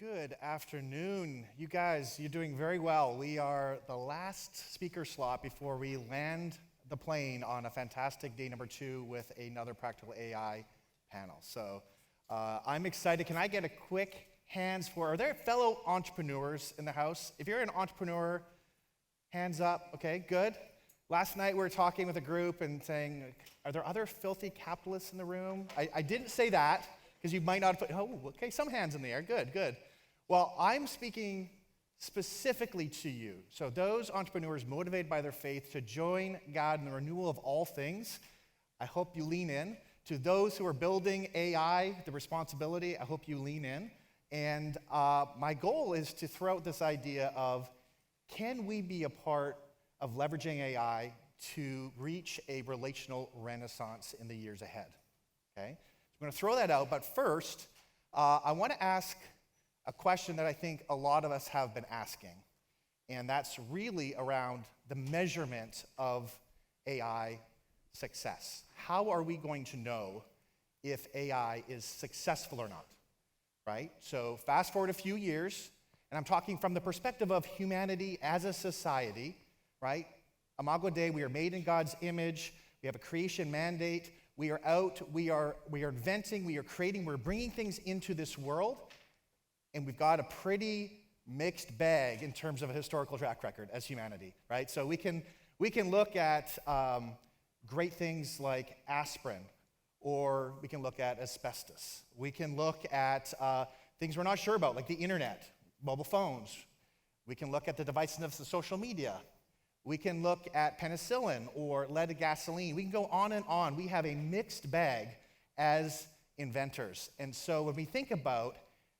Good afternoon. You guys, you're doing very well. We are the last speaker slot before we land the plane on a fantastic day number 2 with another practical AI panel. So I'm excited. Can I get a quick hands for, are there fellow entrepreneurs in the house? If you're an entrepreneur, hands up. Okay, good. Last night we were talking with a group and saying, are there other filthy capitalists in the room? I didn't say that because you might not put, oh, okay, some hands in the air. Good, good. Well, I'm speaking specifically to you. So those entrepreneurs motivated by their faith to join God in the renewal of all things, I hope you lean in. To those who are building AI, the responsibility, I hope you lean in. And my goal is to throw out this idea of, can we be a part of leveraging AI to reach a relational renaissance in the years ahead? Okay, so I'm going to throw that out, but first, I want to ask a question that I think a lot of us have been asking, and that's really around the measurement of AI success. How are we going to know if AI is successful or not, right? So fast forward a few years, and I'm talking from the perspective of humanity as a society, right? Imago Dei, we are made in God's image. We have a creation mandate. We are out, we are inventing, we are creating, we're bringing things into this world, and we've got a pretty mixed bag in terms of a historical track record as humanity, right? So we can look at great things like aspirin, or we can look at asbestos. We can look at things we're not sure about, like the internet, mobile phones. We can look at the divisiveness of social media. We can look at penicillin or leaded gasoline. We can go on and on. We have a mixed bag as inventors. And so when we think about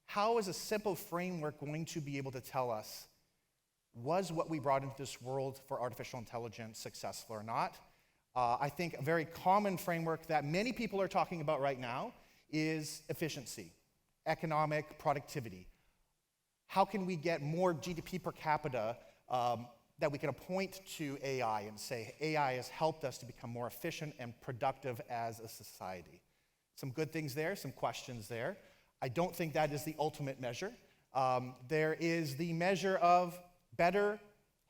how is a simple framework going to be able to tell us, was what we brought into this world for artificial intelligence successful or not? I think a very common framework that many people are talking about right now is efficiency, economic productivity. How can we get more GDP per capita that we can appoint to AI and say, AI has helped us to become more efficient and productive as a society? Some good things there, some questions there. I don't think that is the ultimate measure. There is the measure of better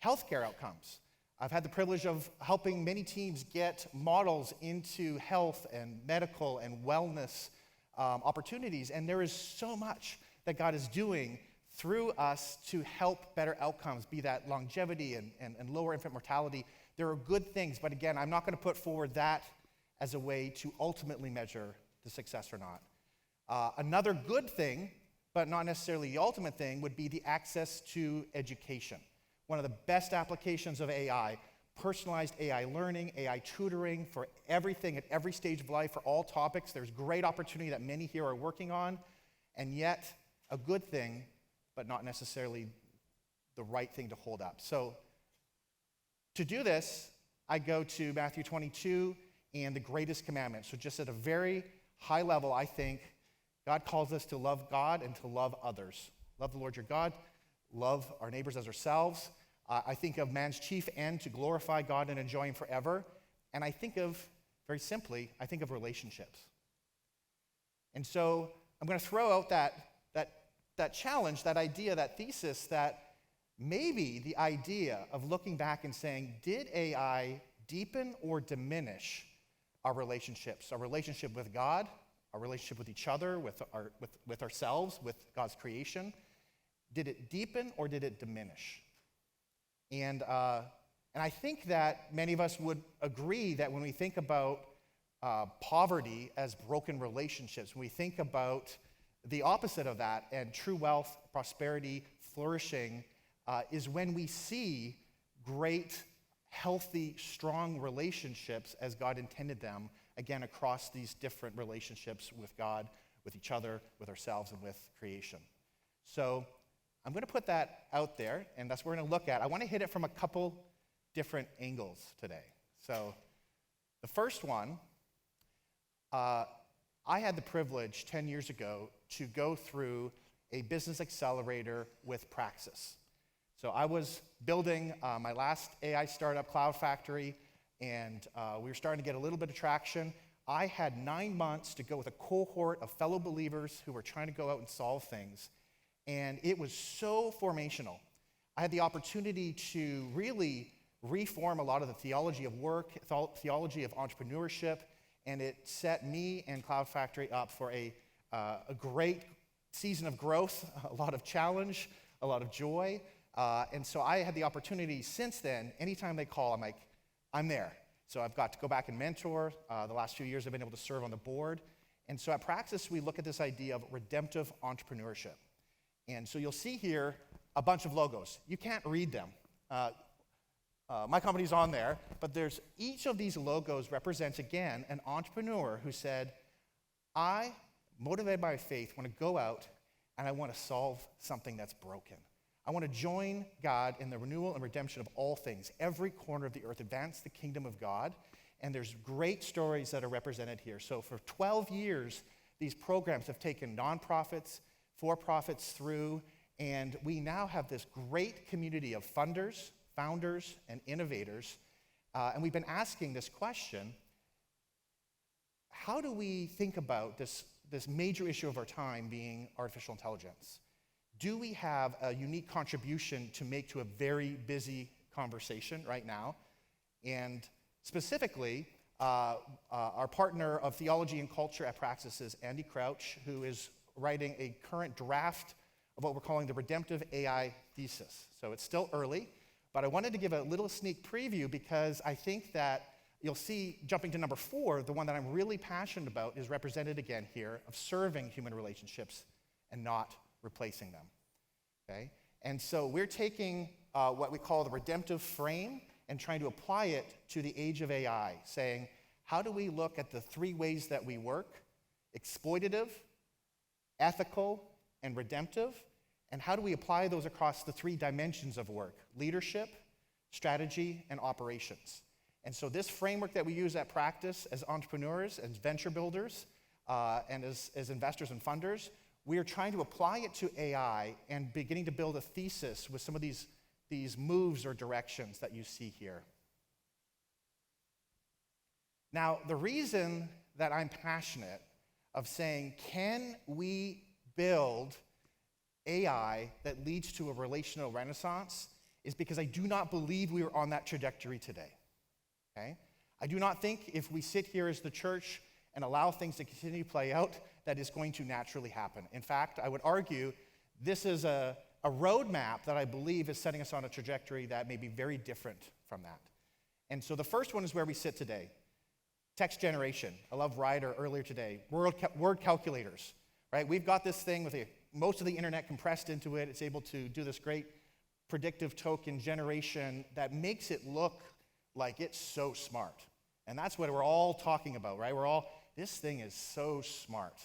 healthcare outcomes. I've had the privilege of helping many teams get models into health and medical and wellness opportunities, and there is so much that God is doing through us to help better outcomes, be that longevity and lower infant mortality. There are good things, but again, I'm not going to put forward that as a way to ultimately measure the success or not. Another good thing, but not necessarily the ultimate thing, would be the access to education. One of the best applications of AI, personalized AI learning, AI tutoring for everything at every stage of life, for all topics. There's great opportunity that many here are working on, and yet a good thing, but not necessarily the right thing to hold up. So to do this, I go to Matthew 22 and the greatest commandment. So just at a very high level, I think God calls us to love God and to love others. Love the Lord your God, love our neighbors as ourselves. I think of man's chief end to glorify God and enjoy him forever. And I think of, very simply, I think of relationships. And so I'm going to throw out that challenge, that idea, that thesis, that maybe the idea of looking back and saying, did AI deepen or diminish our relationships? Our relationship with God, our relationship with each other, with ourselves, with God's creation. Did it deepen or did it diminish? And I think that many of us would agree that when we think about poverty as broken relationships, when we think about the opposite of that and true wealth, prosperity, flourishing, is when we see great, healthy, strong relationships as God intended them, again, across these different relationships with God, with each other, with ourselves, and with creation. So I'm going to put that out there, and that's what we're going to look at. I want to hit it from a couple different angles today. So the first one, I had the privilege 10 years ago to go through a business accelerator with Praxis. So I was building my last AI startup, CloudFactory, and we were starting to get a little bit of traction. I had 9 months to go with a cohort of fellow believers who were trying to go out and solve things. And it was so formational. I had the opportunity to really reform a lot of the theology of work, theology of entrepreneurship, and it set me and CloudFactory up for a great season of growth, a lot of challenge, a lot of joy. And so I had the opportunity since then, anytime they call, I'm like, I'm there. So I've got to go back and mentor. The last few years I've been able to serve on the board. And so at Praxis, we look at this idea of redemptive entrepreneurship. And so you'll see here a bunch of logos. You can't read them. My company's on there, but there's each of these logos represents, again, an entrepreneur who said, I, motivated by faith, want to go out and I want to solve something that's broken. I want to join God in the renewal and redemption of all things, every corner of the earth, advance the kingdom of God. And there's great stories that are represented here. So for 12 years, these programs have taken nonprofits, for-profits through, and we now have this great community of funders, founders, and innovators. And we've been asking this question, how do we think about this major issue of our time being artificial intelligence? Do we have a unique contribution to make to a very busy conversation right now? And specifically, our partner of theology and culture at Praxis is Andy Crouch, who is writing a current draft of what we're calling the Redemptive AI Thesis. So it's still early, but I wanted to give a little sneak preview because I think that you'll see, jumping to number 4, the one that I'm really passionate about is represented again here, of serving human relationships and not replacing them, okay? And so we're taking what we call the redemptive frame and trying to apply it to the age of AI, saying, how do we look at the 3 ways that we work, exploitative, ethical, and redemptive, and how do we apply those across the 3 dimensions of work, leadership, strategy, and operations. And so this framework that we use at Praxis as entrepreneurs, as venture builders, and as investors and funders, we are trying to apply it to AI and beginning to build a thesis with some of these moves or directions that you see here. Now, the reason that I'm passionate of saying, can we build AI that leads to a relational renaissance is because I do not believe we are on that trajectory today, okay? I do not think if we sit here as the church and allow things to continue to play out, that is going to naturally happen. In fact, I would argue this is a roadmap that I believe is setting us on a trajectory that may be very different from that. And so the first one is where we sit today. Text generation. I love Ryder earlier today. Word calculators, right? We've got this thing with most of the internet compressed into it. It's able to do this great predictive token generation that makes it look like it's so smart. And that's what we're all talking about, right? This thing is so smart.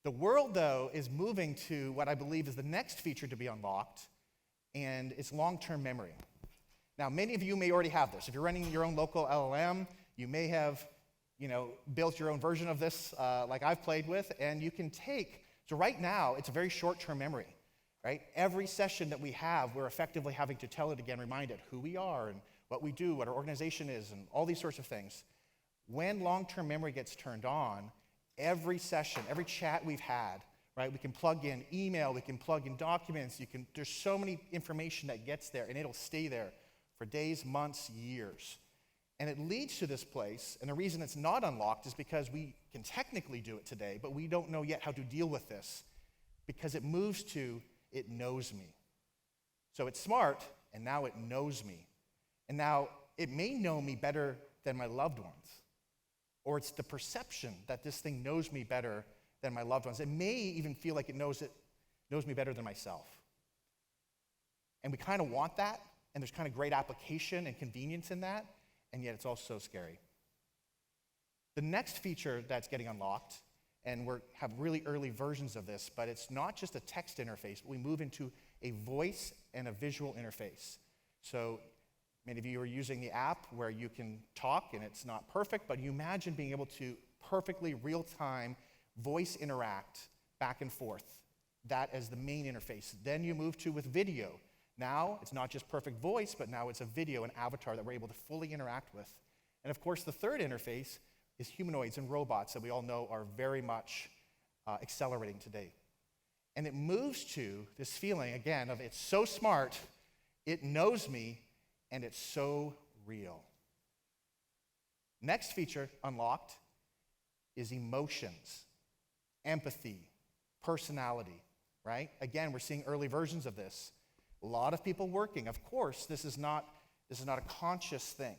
The world, though, is moving to what I believe is the next feature to be unlocked, and it's long-term memory. Now, many of you may already have this. If you're running your own local LLM, you may have built your own version of this like I've played with, and you can so right now, it's a very short-term memory, right? Every session that we have, we're effectively having to tell it again, remind it who we are and what we do, what our organization is, and all these sorts of things. When long-term memory gets turned on, every session, every chat we've had, right? We can plug in email, we can plug in documents, there's so many information that gets there, and it'll stay there for days, months, years. And it leads to this place, and the reason it's not unlocked is because we can technically do it today, but we don't know yet how to deal with this because it moves to, it knows me. So it's smart, and now it knows me. And now it may know me better than my loved ones, or it's the perception that this thing knows me better than my loved ones. It may even feel like it knows me better than myself. And we kind of want that, and there's kind of great application and convenience in that, and yet it's also scary. The next feature that's getting unlocked, and we have really early versions of this, but it's not just a text interface, but we move into a voice and a visual interface. So many of you are using the app where you can talk, and it's not perfect, but you imagine being able to perfectly real-time voice interact back and forth. That as the main interface. Then you move to with video. Now, it's not just perfect voice, but now it's a video, an avatar that we're able to fully interact with. And of course, the third interface is humanoids and robots that we all know are very much accelerating today. And it moves to this feeling, again, of it's so smart, it knows me, and it's so real. Next feature unlocked is emotions, empathy, personality, right? Again, we're seeing early versions of this. A lot of people working. Of course, this is not a conscious thing.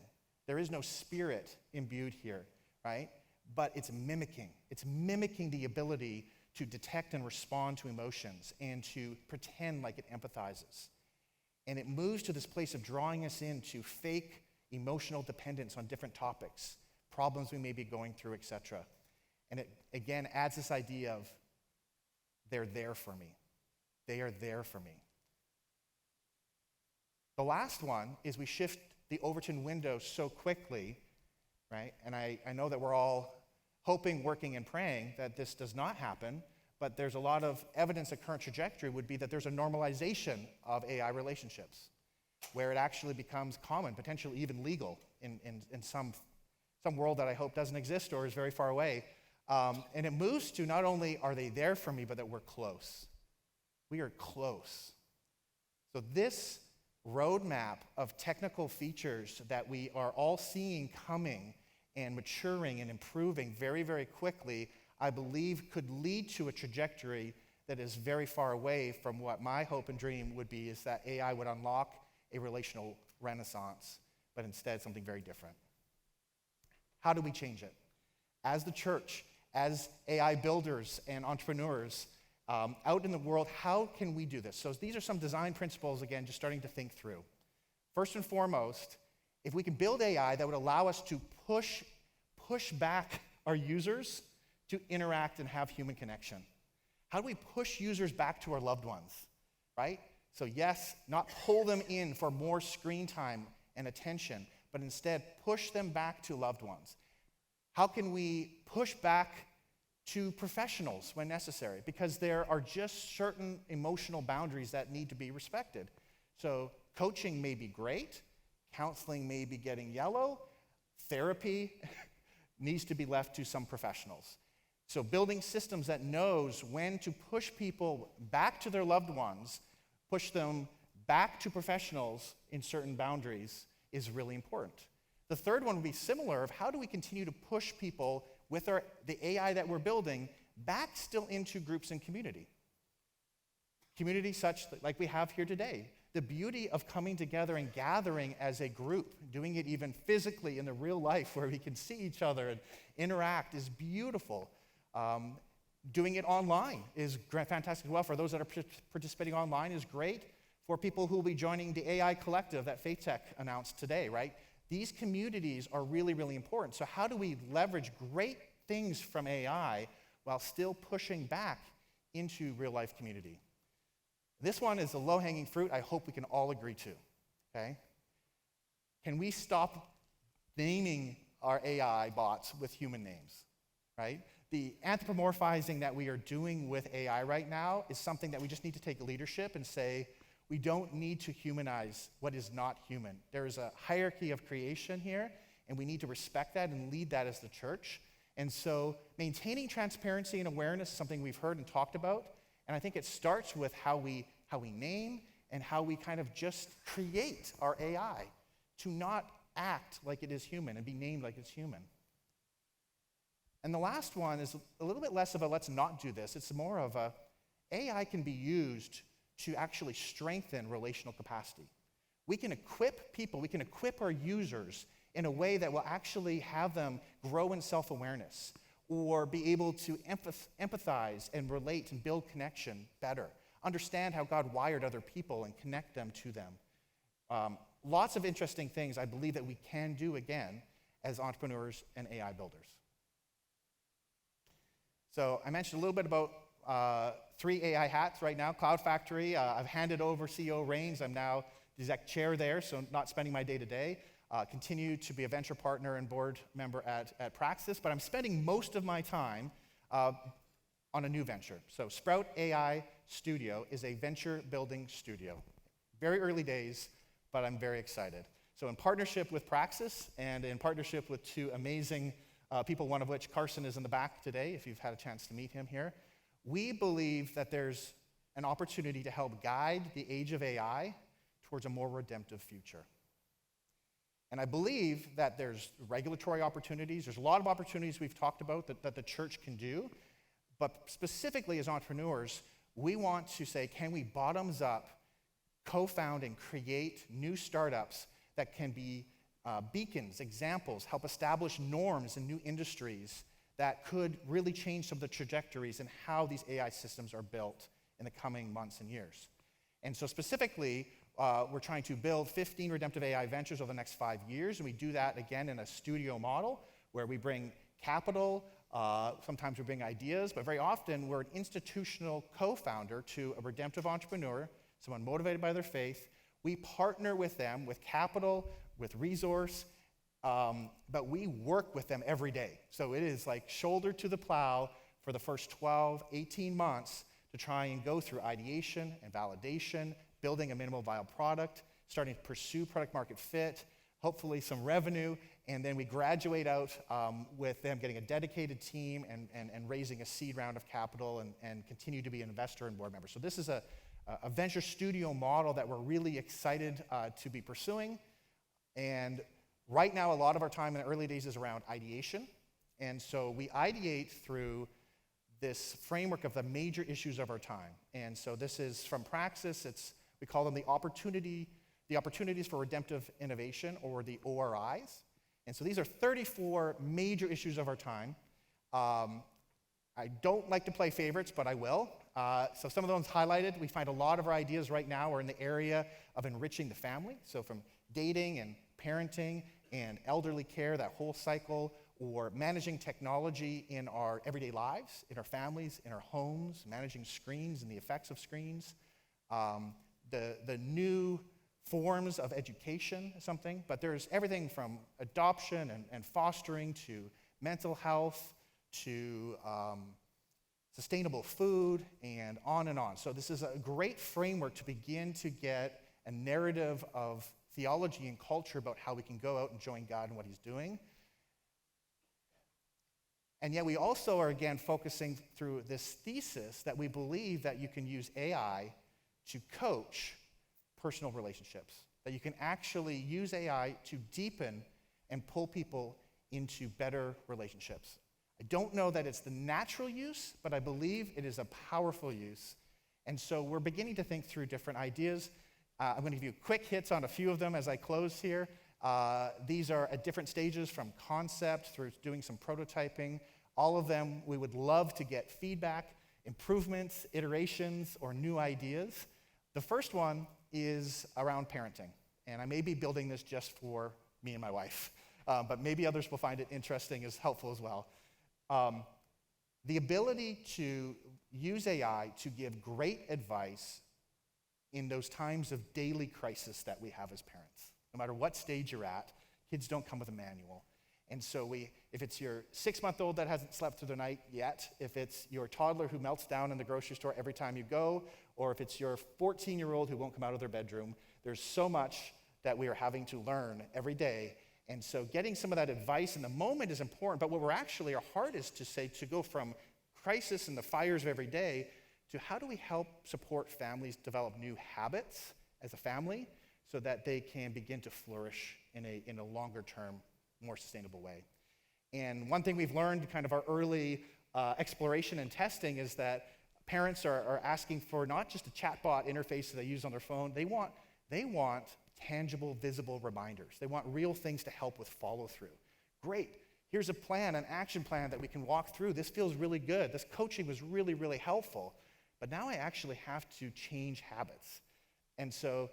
There is no spirit imbued here, right? But it's mimicking. It's mimicking the ability to detect and respond to emotions and to pretend like it empathizes. And it moves to this place of drawing us into fake emotional dependence on different topics, problems we may be going through, etc. And it, again, adds this idea of they're there for me. They are there for me. The last one is we shift the Overton window so quickly, right? And I know that we're all hoping, working, and praying that this does not happen, but there's a lot of evidence that current trajectory would be that there's a normalization of AI relationships, where it actually becomes common, potentially even legal in some world that I hope doesn't exist or is very far away. And it moves to not only are they there for me, but that we're close. We are close. So this roadmap of technical features that we are all seeing coming and maturing and improving very, very quickly, I believe could lead to a trajectory that is very far away from what my hope and dream would be, is that AI would unlock a relational renaissance, but instead something very different. How do we change it? As the church, as AI builders and entrepreneurs out in the world, how can we do this? So these are some design principles, again, just starting to think through. First and foremost, if we can build AI that would allow us to push back our users to interact and have human connection. How do we push users back to our loved ones, right? So yes, not pull them in for more screen time and attention, but instead push them back to loved ones. How can we push back to professionals when necessary? Because there are just certain emotional boundaries that need to be respected. So coaching may be great, counseling may be getting yellow, therapy needs to be left to some professionals. So building systems that knows when to push people back to their loved ones, push them back to professionals in certain boundaries is really important. The third one would be similar of how do we continue to push people with the AI that we're building back still into groups and community. Community such like we have here today. The beauty of coming together and gathering as a group, doing it even physically in the real life where we can see each other and interact is beautiful. Doing it online is fantastic as well. For those that are participating online is great. For people who will be joining the AI collective that FaithTech announced today, right? These communities are really, really important. So how do we leverage great things from AI while still pushing back into real life community? This one is a low-hanging fruit I hope we can all agree to, okay? Can we stop naming our AI bots with human names, right? The anthropomorphizing that we are doing with AI right now is something that we just need to take leadership and say, we don't need to humanize what is not human. There is a hierarchy of creation here, and we need to respect that and lead that as the church. And so maintaining transparency and awareness is something we've heard and talked about, and I think it starts with how we name and how we kind of just create our AI to not act like it is human and be named like it's human. And the last one is a little bit less of a let's not do this. It's more of a AI can be used to actually strengthen relational capacity. We can equip people, we can equip our users in a way that will actually have them grow in self-awareness or be able to empathize and relate and build connection better, understand how God wired other people and connect them to them. Lots of interesting things I believe that we can do again as entrepreneurs and AI builders. So I mentioned a little bit about 3 AI hats right now. CloudFactory, I've handed over CEO reins. I'm now the exec chair there, so not spending my day-to-day. Continue to be a venture partner and board member at Praxis, but I'm spending most of my time on a new venture. So Sprout AI Studio is a venture building studio. Very early days, but I'm very excited. So in partnership with Praxis and in partnership with 2 amazing people, one of which Carson is in the back today, if you've had a chance to meet him here, we believe that there's an opportunity to help guide the age of AI towards a more redemptive future. And I believe that there's regulatory opportunities. There's a lot of opportunities we've talked about that the church can do. But specifically as entrepreneurs, we want to say, can we bottoms up co-found and create new startups that can be beacons, examples, help establish norms in new industries that could really change some of the trajectories and how these AI systems are built in the coming months and years. And so specifically, we're trying to build 15 Redemptive AI Ventures over the next 5 years, and we do that, again, in a studio model where we bring capital, sometimes we bring ideas, but very often we're an institutional co-founder to a redemptive entrepreneur, someone motivated by their faith. We partner with them with capital, with resource, but we work with them every day. So it is like shoulder to the plow for the first 12, 18 months to try and go through ideation and validation, building a minimal viable product, starting to pursue product market fit, hopefully some revenue, and then we graduate out with them getting a dedicated team and raising a seed round of capital and continue to be an investor and board member. So this is a venture studio model that we're really excited to be pursuing. And right now, a lot of our time in the early days is around ideation. And so we ideate through this framework of the major issues of our time. And so this is from Praxis. We call them the opportunities for redemptive innovation, or the ORIs. And so these are 34 major issues of our time. I don't like to play favorites, but I will. So some of those highlighted. We find a lot of our ideas right now are in the area of enriching the family. So from dating and parenting and elderly care, that whole cycle, or managing technology in our everyday lives, in our families, in our homes, managing screens and the effects of screens. The new forms of education, something, but there's everything from adoption and fostering to mental health to sustainable food and on and on. So this is a great framework to begin to get a narrative of theology and culture about how we can go out and join God in what he's doing. And yet we also are, again, focusing through this thesis that we believe that you can use AI to coach personal relationships, that you can actually use AI to deepen and pull people into better relationships. I don't know that it's the natural use, but I believe it is a powerful use. And so we're beginning to think through different ideas. I'm going to give you quick hits on a few of them as I close here. These are at different stages, from concept through doing some prototyping. All of them, we would love to get feedback, improvements, iterations, or new ideas. The first one is around parenting. And I may be building this just for me and my wife, but maybe others will find it interesting, as helpful as well. The ability to use AI to give great advice in those times of daily crisis that we have as parents. No matter what stage you're at, kids don't come with a manual. And so if it's your 6-month-old that hasn't slept through the night yet, if it's your toddler who melts down in the grocery store every time you go, or if it's your 14-year-old who won't come out of their bedroom, there's so much that we are having to learn every day. And so getting some of that advice in the moment is important, but what we're actually, our heart is to say, to go from crisis and the fires of every day to how do we help support families develop new habits as a family so that they can begin to flourish in a longer term, more sustainable way. And one thing we've learned, kind of our early exploration and testing, is that parents are asking for not just a chatbot interface that they use on their phone. They want tangible, visible reminders. They want real things to help with follow-through. Great. Here's a plan, an action plan that we can walk through. This feels really good. This coaching was really, really helpful. But now I actually have to change habits. And so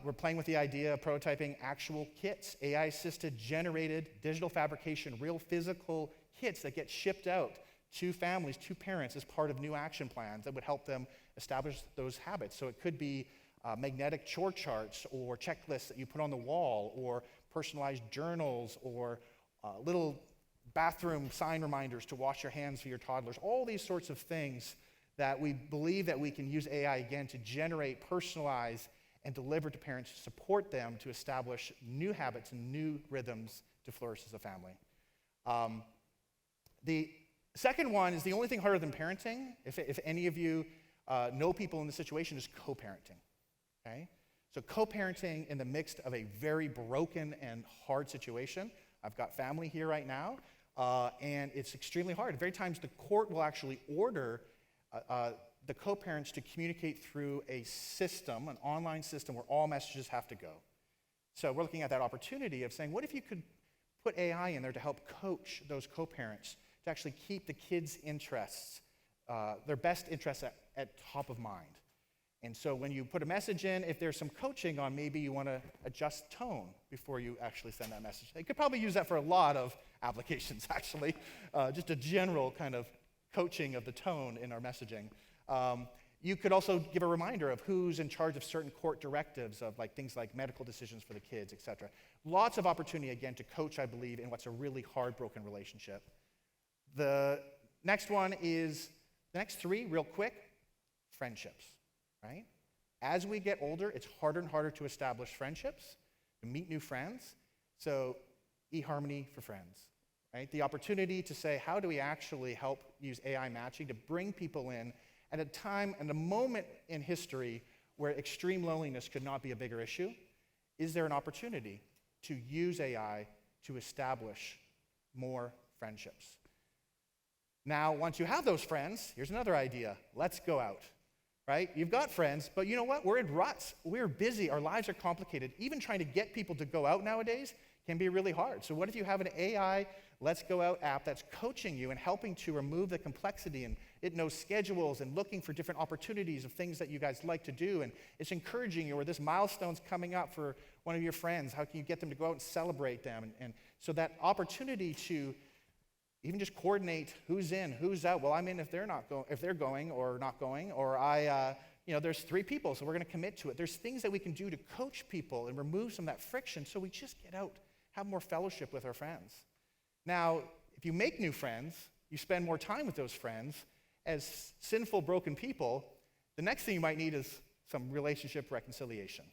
we're playing with the idea of prototyping actual kits, AI-assisted, generated, digital fabrication, real physical kits that get shipped out to families, to parents, as part of new action plans that would help them establish those habits. So it could be magnetic chore charts or checklists that you put on the wall, or personalized journals, or little bathroom sign reminders to wash your hands for your toddlers. All these sorts of things that we believe that we can use AI, again, to generate, personalize, and deliver to parents to support them to establish new habits and new rhythms to flourish as a family. The second one is the only thing harder than parenting. If any of you know people in this situation is co-parenting, okay? So co-parenting in the midst of a very broken and hard situation. I've got family here right now, and it's extremely hard. Very times the court will actually order the co-parents to communicate through a system, an online system where all messages have to go. So we're looking at that opportunity of saying, what if you could put AI in there to help coach those co-parents to actually keep the kids' interests, their best interests at top of mind? And so when you put a message in, if there's some coaching on maybe you want to adjust tone before you actually send that message. You could probably use that for a lot of applications, actually. Just a general kind of coaching of the tone in our messaging. You could also give a reminder of who's in charge of certain court directives of things like medical decisions for the kids, et cetera. Lots of opportunity, again, to coach, I believe, in what's a really hard, broken relationship. The next one is, the next three, real quick, friendships. Right? As we get older, it's harder and harder to establish friendships, to meet new friends. So eHarmony for friends, right? The opportunity to say, how do we actually help use AI matching to bring people in at a time and a moment in history where extreme loneliness could not be a bigger issue? Is there an opportunity to use AI to establish more friendships? Now, once you have those friends, here's another idea. Let's go out. Right? You've got friends, but you know what? We're in ruts. We're busy. Our lives are complicated. Even trying to get people to go out nowadays can be really hard. So what if you have an AI Let's Go Out app that's coaching you and helping to remove the complexity, and it knows schedules and looking for different opportunities of things that you guys like to do, and it's encouraging you, or this milestone's coming up for one of your friends. How can you get them to go out and celebrate them? And so that opportunity to even just coordinate who's in, who's out. Well, I'm in if they're going or not going, or there's 3 people, so we're going to commit to it. There's things that we can do to coach people and remove some of that friction so we just get out, have more fellowship with our friends. Now, if you make new friends, you spend more time with those friends. As sinful, broken people, the next thing you might need is some relationship reconciliation.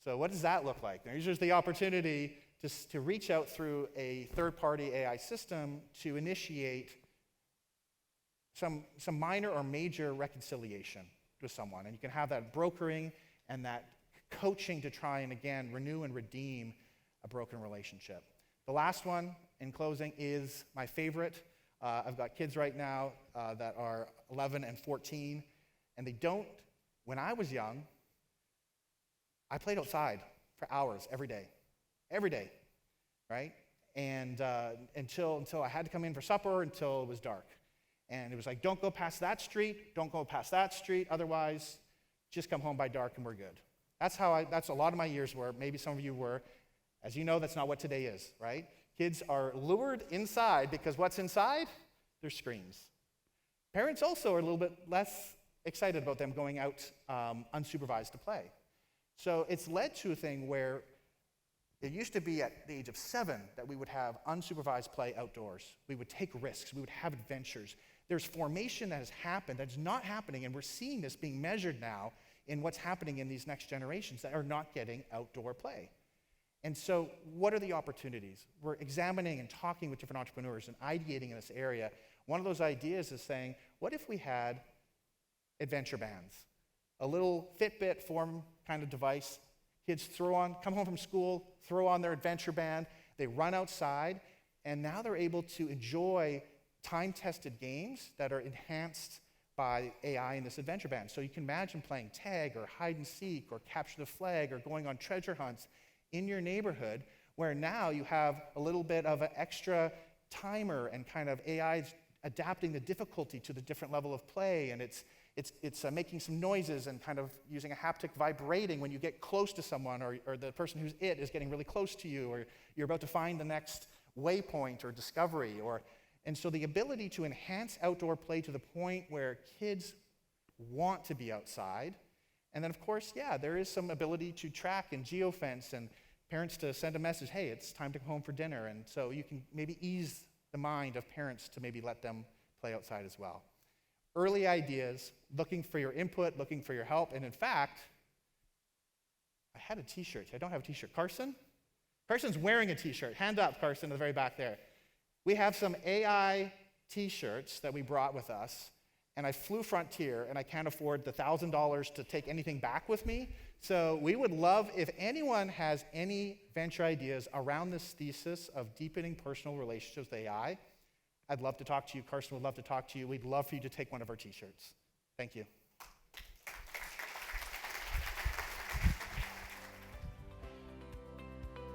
So what does that look like? There's the opportunity to reach out through a third-party AI system to initiate some minor or major reconciliation with someone. And you can have that brokering and that coaching to try and, again, renew and redeem a broken relationship. The last one, in closing, is my favorite. I've got kids right now that are 11 and 14, and they don't. When I was young, I played outside for hours every day, right? And until I had to come in for supper, until it was dark. And it was like, don't go past that street, otherwise just come home by dark and we're good. That's a lot of my years were. Maybe some of you were. As you know, that's not what today is, right? Kids are lured inside because what's inside? Their screens. Parents also are a little bit less excited about them going out unsupervised to play. So it's led to a thing where it used to be at the age of 7 that we would have unsupervised play outdoors. We would take risks. We would have adventures. There's formation that has happened that's not happening, and we're seeing this being measured now in what's happening in these next generations that are not getting outdoor play. And so what are the opportunities? We're examining and talking with different entrepreneurs and ideating in this area. One of those ideas is saying, what if we had adventure bands? A little Fitbit form kind of device. Kids come home from school, throw on their adventure band, they run outside, and now they're able to enjoy time-tested games that are enhanced by AI in this adventure band. So you can imagine playing tag or hide and seek or capture the flag or going on treasure hunts in your neighborhood, where now you have a little bit of an extra timer and kind of AI's adapting the difficulty to the different level of play, and it's making some noises and kind of using a haptic vibrating when you get close to someone, or the person who's is getting really close to you, or you're about to find the next waypoint or discovery. And so the ability to enhance outdoor play to the point where kids want to be outside. And then, of course, there is some ability to track and geofence, and parents to send a message, hey, it's time to come home for dinner. And so you can maybe ease the mind of parents to maybe let them play outside as well. Early ideas, looking for your input, looking for your help. And in fact, I had a t-shirt. I don't have a t-shirt. Carson's wearing a t-shirt. Hand up, Carson, in the very back there. We have some AI t-shirts that we brought with us. and I flew Frontier, and I can't afford the $1,000 to take anything back with me. So we would love if anyone has any venture ideas around this thesis of deepening personal relationships with AI. I'd love to talk to you. Carson would love to talk to you. We'd love for you to take one of our t-shirts. Thank you.